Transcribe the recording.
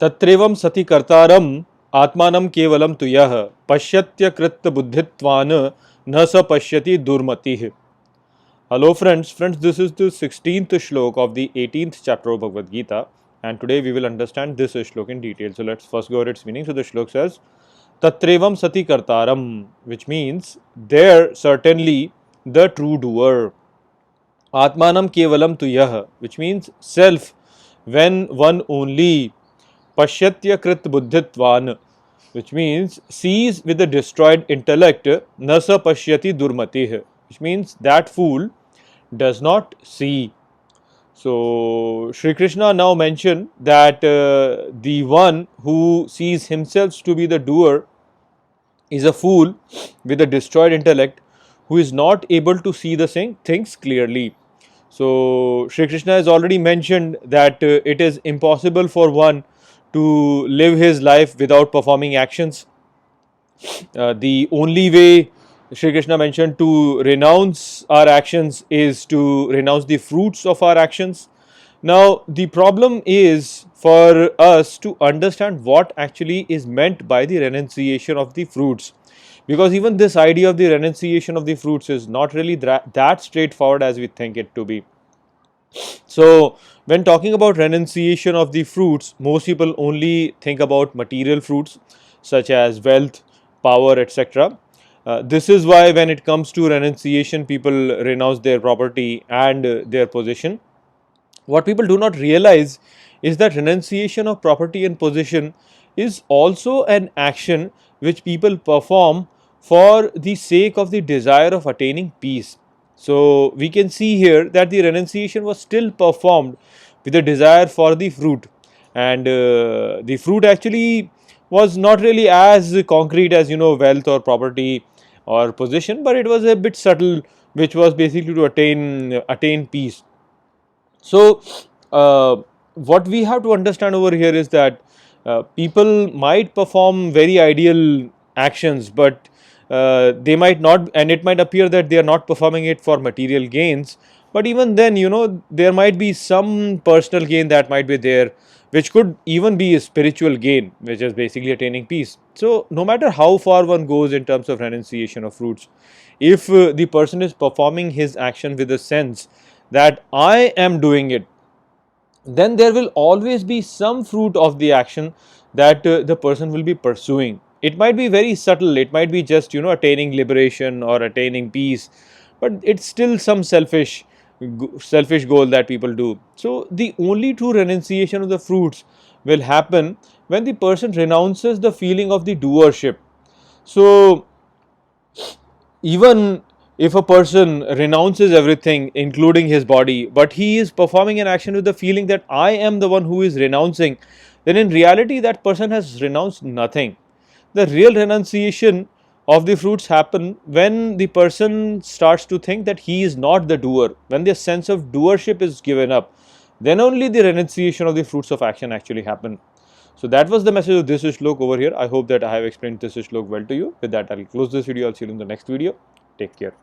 Tatrevam sati kartaram atmanam kevalam tuyah pashyatya kritta buddhitvan na sa pashyati durmatih. Hello friends, this is the 16th Shlok of the 18th chapter of Bhagavad Gita, and today we will understand this Shlok in detail. So let's first go over its meaning. So the Shlok says, Tatrevam sati kartaram, which means there certainly the true doer. Atmanam kevalam tuyah, which means self, when one only. Pashyatya krit buddhitvan, which means sees with the destroyed intellect. Nasa pashyati durmatih, which means that fool does not see. So Shri Krishna now mentioned that the one who sees himself to be the doer is a fool with a destroyed intellect who is not able to see the things clearly. So Shri Krishna has already mentioned that it is impossible for one to live his life without performing actions. The only way Shri Krishna mentioned to renounce our actions is to renounce the fruits of our actions. Now, the problem is for us to understand what actually is meant by the renunciation of the fruits, because even this idea of the renunciation of the fruits is not really that straightforward as we think it to be. So, when talking about renunciation of the fruits, most people only think about material fruits such as wealth, power, etc. This is why when it comes to renunciation, people renounce their property and their possession. What people do not realize is that renunciation of property and possession is also an action which people perform for the sake of the desire of attaining peace. So we can see here that the renunciation was still performed with a desire for the fruit, and the fruit actually was not really as concrete as wealth or property or possession, but it was a bit subtle, which was basically to attain peace. So what we have to understand over here is that people might perform very ideal actions, but they might not, and it might appear that they are not performing it for material gains, but even then there might be some personal gain that might be there, which could even be a spiritual gain, which is basically attaining peace. So no matter how far one goes in terms of renunciation of fruits, if the person is performing his action with a sense that I am doing it, then there will always be some fruit of the action that the person will be pursuing. It might be very subtle, it might be just attaining liberation or attaining peace, but it's still some selfish goal that people do. So the only true renunciation of the fruits will happen when the person renounces the feeling of the doership. So even if a person renounces everything including his body, but he is performing an action with the feeling that I am the one who is renouncing, then in reality that person has renounced nothing. The real renunciation of the fruits happen when the person starts to think that he is not the doer. When the sense of doership is given up, then only the renunciation of the fruits of action actually happen. So that was the message of this Shlok over here. I hope that I have explained this Shlok well to you. With that, I will close this video. I'll see you in the next video. Take care.